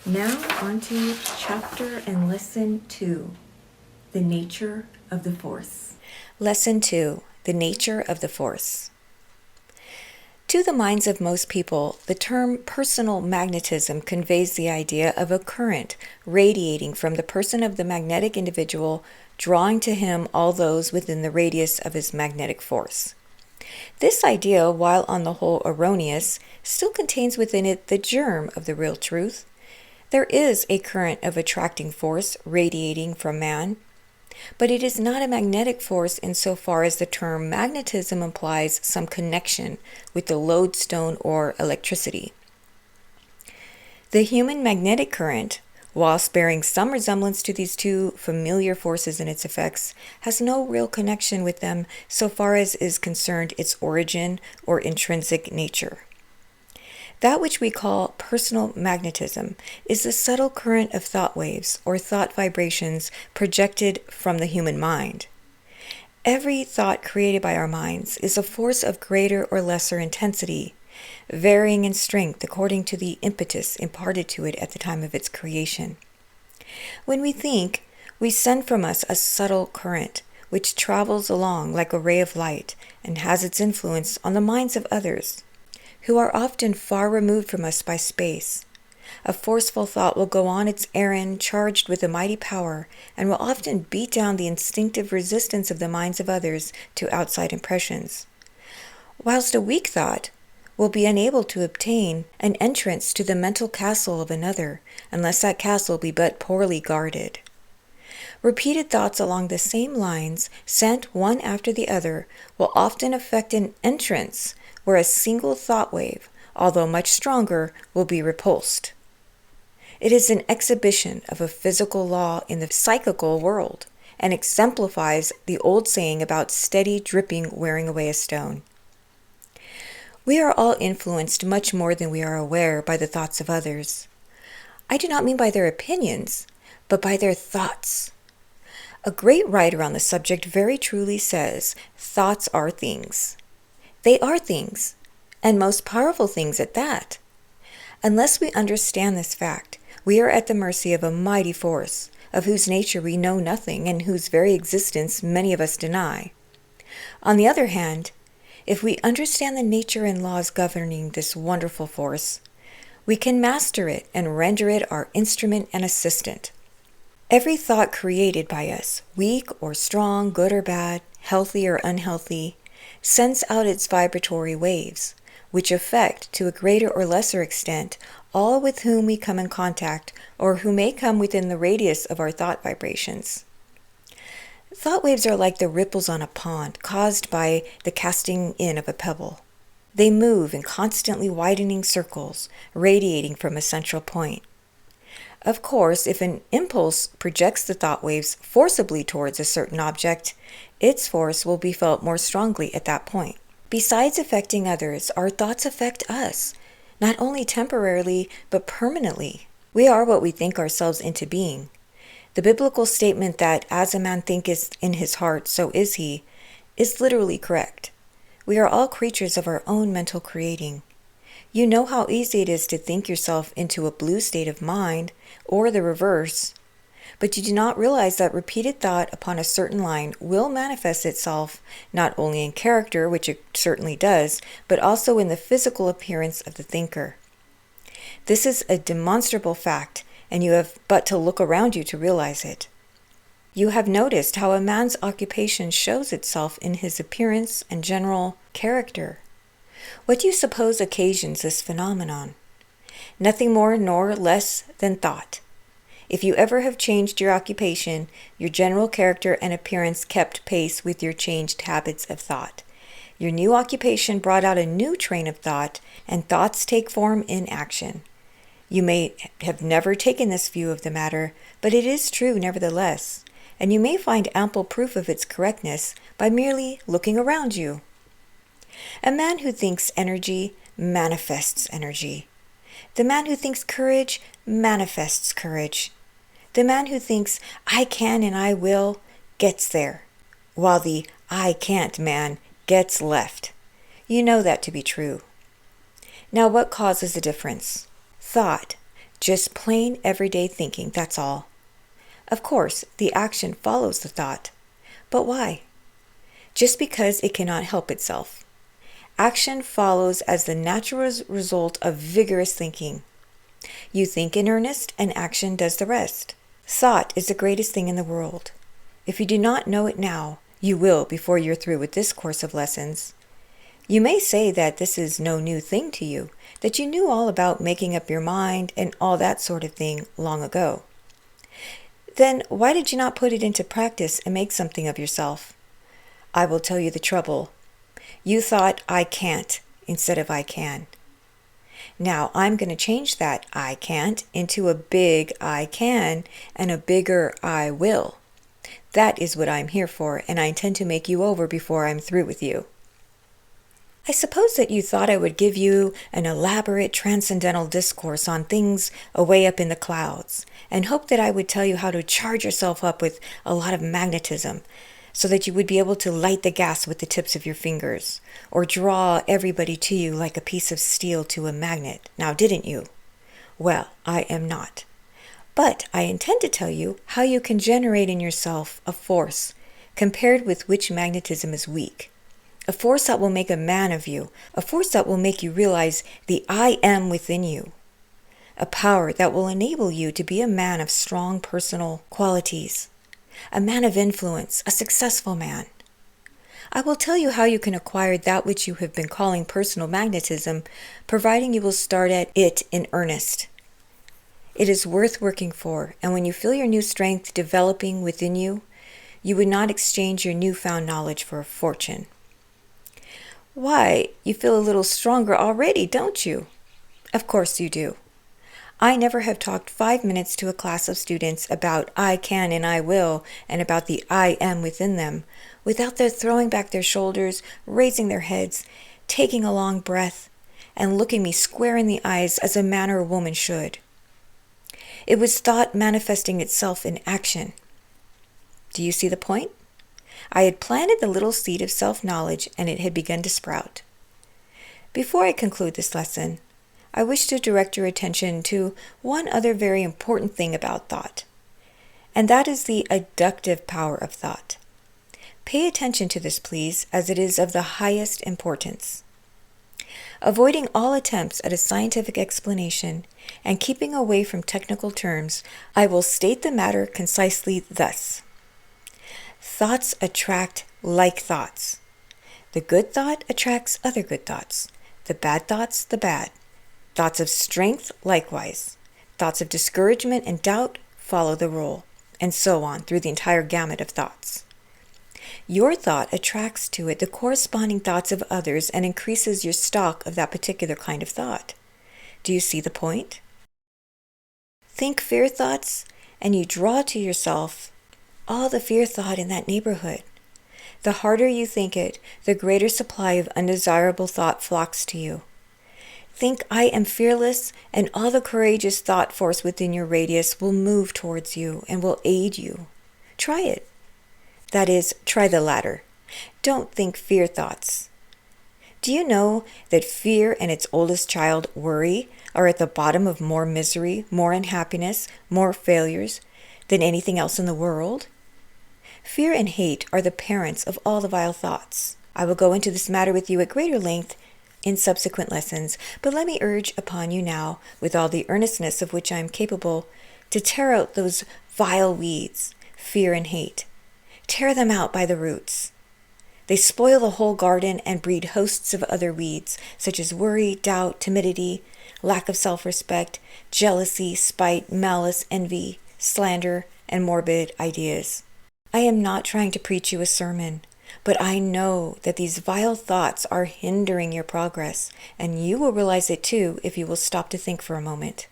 Now on to chapter and lesson 2, the nature of the force. Lesson 2, the nature of the force. To the minds of most people, the term personal magnetism conveys the idea of a current radiating from the person of the magnetic individual, drawing to him all those within the radius of his magnetic force. This idea, while on the whole erroneous, still contains within it the germ of the real truth. There is a current of attracting force radiating from man, but it is not a magnetic force insofar as the term magnetism implies some connection with the lodestone or electricity. The human magnetic current, whilst bearing some resemblance to these two familiar forces in its effects, has no real connection with them so far as is concerned its origin or intrinsic nature. That which we call personal magnetism is the subtle current of thought waves or thought vibrations projected from the human mind. Every thought created by our minds is a force of greater or lesser intensity, varying in strength according to the impetus imparted to it at the time of its creation. When we think, we send from us a subtle current which travels along like a ray of light and has its influence on the minds of others, who are often far removed from us by space. A forceful thought will go on its errand charged with a mighty power and will often beat down the instinctive resistance of the minds of others to outside impressions, whilst a weak thought will be unable to obtain an entrance to the mental castle of another unless that castle be but poorly guarded. Repeated thoughts along the same lines, sent one after the other, will often effect an entrance where a single thought wave, although much stronger, will be repulsed. It is an exhibition of a physical law in the psychical world, and exemplifies the old saying about steady dripping wearing away a stone. We are all influenced much more than we are aware by the thoughts of others. I do not mean by their opinions, but by their thoughts. A great writer on the subject very truly says, "Thoughts are things." They are things, and most powerful things at that. Unless we understand this fact, we are at the mercy of a mighty force, of whose nature we know nothing and whose very existence many of us deny. On the other hand, if we understand the nature and laws governing this wonderful force, we can master it and render it our instrument and assistant. Every thought created by us, weak or strong, good or bad, healthy or unhealthy, sends out its vibratory waves, which affect, to a greater or lesser extent, all with whom we come in contact or who may come within the radius of our thought vibrations. Thought waves are like the ripples on a pond caused by the casting in of a pebble. They move in constantly widening circles, radiating from a central point. Of course, if an impulse projects the thought waves forcibly towards a certain object, its force will be felt more strongly at that point. Besides affecting others, our thoughts affect us, not only temporarily, but permanently. We are what we think ourselves into being. The biblical statement that, as a man thinketh in his heart, so is he, is literally correct. We are all creatures of our own mental creating. You know how easy it is to think yourself into a blue state of mind, or the reverse, but you do not realize that repeated thought upon a certain line will manifest itself not only in character, which it certainly does, but also in the physical appearance of the thinker. This is a demonstrable fact, and you have but to look around you to realize it. You have noticed how a man's occupation shows itself in his appearance and general character. What do you suppose occasions this phenomenon? Nothing more nor less than thought. If you ever have changed your occupation, your general character and appearance kept pace with your changed habits of thought. Your new occupation brought out a new train of thought, and thoughts take form in action. You may have never taken this view of the matter, but it is true nevertheless, and you may find ample proof of its correctness by merely looking around you. A man who thinks energy manifests energy. The man who thinks courage manifests courage. The man who thinks, I can and I will, gets there, while the I can't man gets left. You know that to be true. Now, what causes the difference? Thought, Just plain everyday thinking, that's all. Of course, the action follows the thought. But why? Just because it cannot help itself. Action follows as the natural result of vigorous thinking. You think in earnest, and action does the rest. Thought is the greatest thing in the world. If you do not know it now, you will before you're through with this course of lessons. You may say that this is no new thing to you, that you knew all about making up your mind and all that sort of thing long ago. Then why did you not put it into practice and make something of yourself? I will tell you the trouble. You thought I can't instead of I can. Now I'm going to change that I can't into a big I can and a bigger I will. That is what I'm here for, and I intend to make you over before I'm through with you. I suppose that you thought I would give you an elaborate transcendental discourse on things away up in the clouds, and hoped that I would tell you how to charge yourself up with a lot of magnetism, so that you would be able to light the gas with the tips of your fingers, or draw everybody to you like a piece of steel to a magnet. Now, didn't you? Well, I am not. But I intend to tell you how you can generate in yourself a force, compared with which magnetism is weak. A force that will make a man of you, a force that will make you realize the I am within you. A power that will enable you to be a man of strong personal qualities, a man of influence, a successful man. I will tell you how you can acquire that which you have been calling personal magnetism, providing you will start at it in earnest. It is worth working for, and when you feel your new strength developing within you, you would not exchange your newfound knowledge for a fortune. Why, you feel a little stronger already, don't you? Of course you do. I never have talked 5 minutes to a class of students about I can and I will and about the I am within them without their throwing back their shoulders, raising their heads, taking a long breath, and looking me square in the eyes as a man or a woman should. It was thought manifesting itself in action. Do you see the point? I had planted the little seed of self-knowledge, and it had begun to sprout. Before I conclude this lesson, I wish to direct your attention to one other very important thing about thought, and that is the adductive power of thought. Pay attention to this, please, as it is of the highest importance. Avoiding all attempts at a scientific explanation and keeping away from technical terms, I will state the matter concisely thus. Thoughts attract like thoughts. The good thought attracts other good thoughts. The bad thoughts, the bad. Thoughts of strength, likewise. Thoughts of discouragement and doubt follow the rule, and so on through the entire gamut of thoughts. Your thought attracts to it the corresponding thoughts of others and increases your stock of that particular kind of thought. Do you see the point? Think fear thoughts, and you draw to yourself all the fear thought in that neighborhood. The harder you think it, the greater supply of undesirable thought flocks to you. Think I am fearless, and all the courageous thought force within your radius will move towards you and will aid you. Try it. That is, try the latter. Don't think fear thoughts. Do you know that fear and its oldest child, worry, are at the bottom of more misery, more unhappiness, more failures than anything else in the world? Fear and hate are the parents of all the vile thoughts. I will go into this matter with you at greater length in subsequent lessons, but let me urge upon you now, with all the earnestness of which I am capable, to tear out those vile weeds, fear and hate. Tear them out by the roots. They spoil the whole garden and breed hosts of other weeds, such as worry, doubt, timidity, lack of self-respect, jealousy, spite, malice, envy, slander, and morbid ideas. I am not trying to preach you a sermon, but I know that these vile thoughts are hindering your progress, and you will realize it too if you will stop to think for a moment.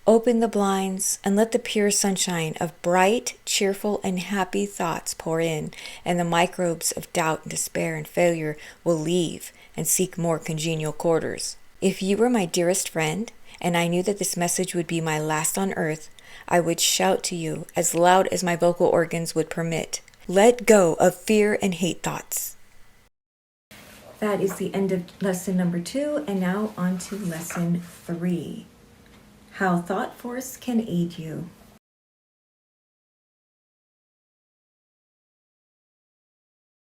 Open the blinds and let the pure sunshine of bright, cheerful, and happy thoughts pour in, and the microbes of doubt and despair and failure will leave and seek more congenial quarters. If you were my dearest friend, and I knew that this message would be my last on earth, I would shout to you as loud as my vocal organs would permit. Let go of fear and hate thoughts. That is the end of lesson number 2, and now on to lesson 3. How thought force can aid you.